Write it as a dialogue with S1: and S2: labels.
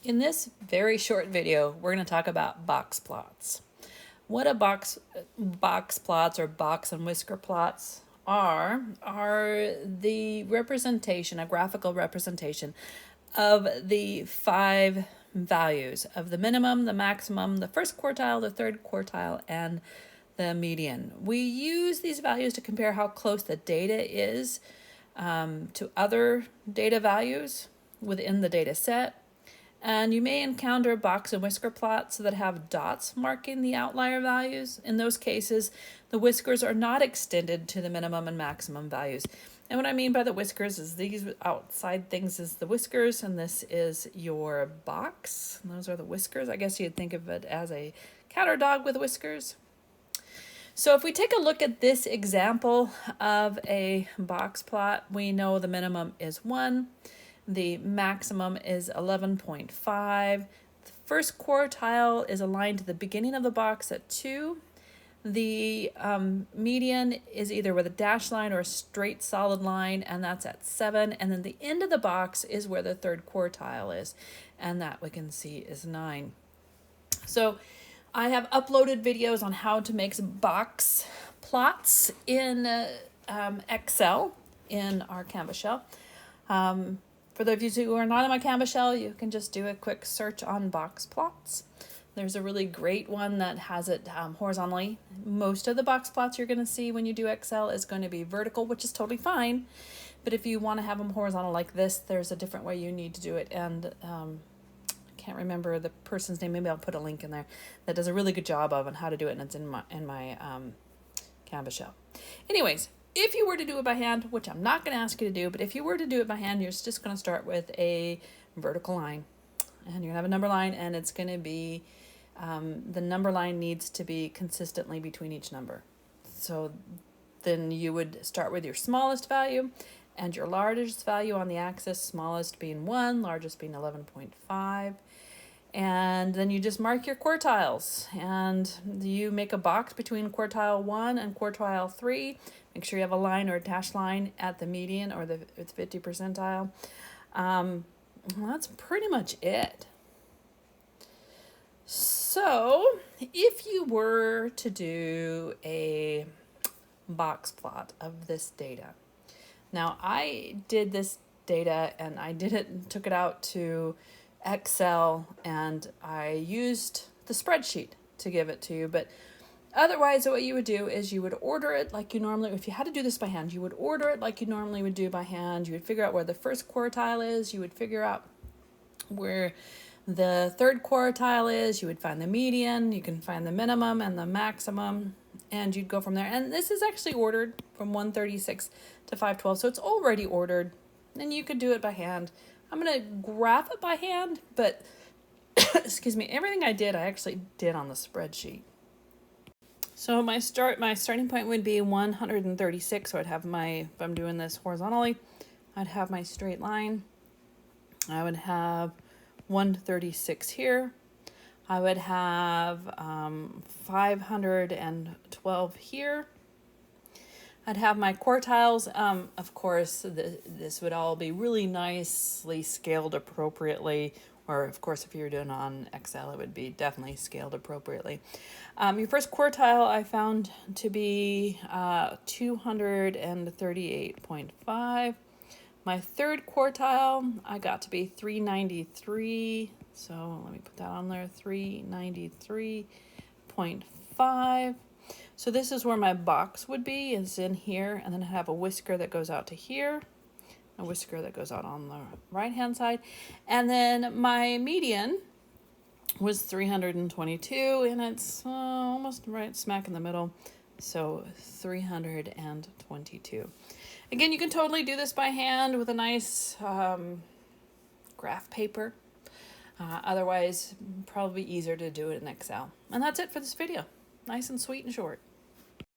S1: In this very short video, we're going to talk about box plots. What a box plots or box and whisker plots are the representation, a graphical representation of the 5 values of the minimum, the maximum, the first quartile, the third quartile, and the median. We use these values to compare how close the data is to other data values within the data set. And you may encounter box and whisker plots that have dots marking the outlier values. In those cases, the whiskers are not extended to the minimum and maximum values. And what I mean by the whiskers is these outside things is the whiskers, and this is your box. And those are the whiskers. I guess you'd think of it as a cat or dog with whiskers. So if we take a look at this example of a box plot, we know the minimum is 1. The maximum is 11.5. The first quartile is aligned to the beginning of the box at 2. The median is either with a dashed line or a straight solid line, and that's at 7. And then the end of the box is where the third quartile is, and that we can see is 9. So I have uploaded videos on how to make box plots in Excel in our Canvas shell. For those of you who are not in my Canvas shell, you can just do a quick search on box plots. There's a really great one that has it horizontally. Most of the box plots you're going to see when you do Excel is going to be vertical, which is totally fine. But if you want to have them horizontal like this, there's a different way you need to do it. And I can't remember the person's name. Maybe I'll put a link in there that does a really good job of on how to do it, and it's in my Canvas shell. Anyways, if you were to do it by hand, which I'm not going to ask you to do, but if you were to do it by hand, you're just going to start with a vertical line. And you're going to have a number line, and it's going to be, the number line needs to be consistently between each number. So then you would start with your smallest value and your largest value on the axis, smallest being 1, largest being 11.5. And then you just mark your quartiles, and you make a box between quartile 1 and quartile 3. Make sure you have a line or a dashed line at the median or the 50 percentile. Well, that's pretty much it. So if you were to do a box plot of this data, now I did this data and I took it out to Excel, and I used the spreadsheet to give it to you. But otherwise, what you would do is you would order it like you normally, if you had to do this by hand, you would order it like you normally would do by hand. You would figure out where the first quartile is. You would figure out where the third quartile is. You would find the median. You can find the minimum and the maximum, and you'd go from there. And this is actually ordered from 136 to 512, so it's already ordered, and you could do it by hand. I'm going to graph it by hand, but excuse me, everything I actually did on the spreadsheet. So my starting point would be 136. So I'd have if I'm doing this horizontally, I'd have my straight line. I would have 136 here. I would have 512 here. I'd have my quartiles. Of course, this would all be really nicely scaled appropriately. Or, of course, if you're doing it on Excel, it would be definitely scaled appropriately. Your first quartile I found to be 238.5. My third quartile I got to be 393. So let me put that on there, 393.5. So this is where my box would be, is in here, and then I have a whisker that goes out to here, a whisker that goes out on the right-hand side, and then my median was 322, and it's almost right smack in the middle, so 322. Again, you can totally do this by hand with a nice graph paper. Otherwise, probably easier to do it in Excel. And that's it for this video. Nice and sweet and short.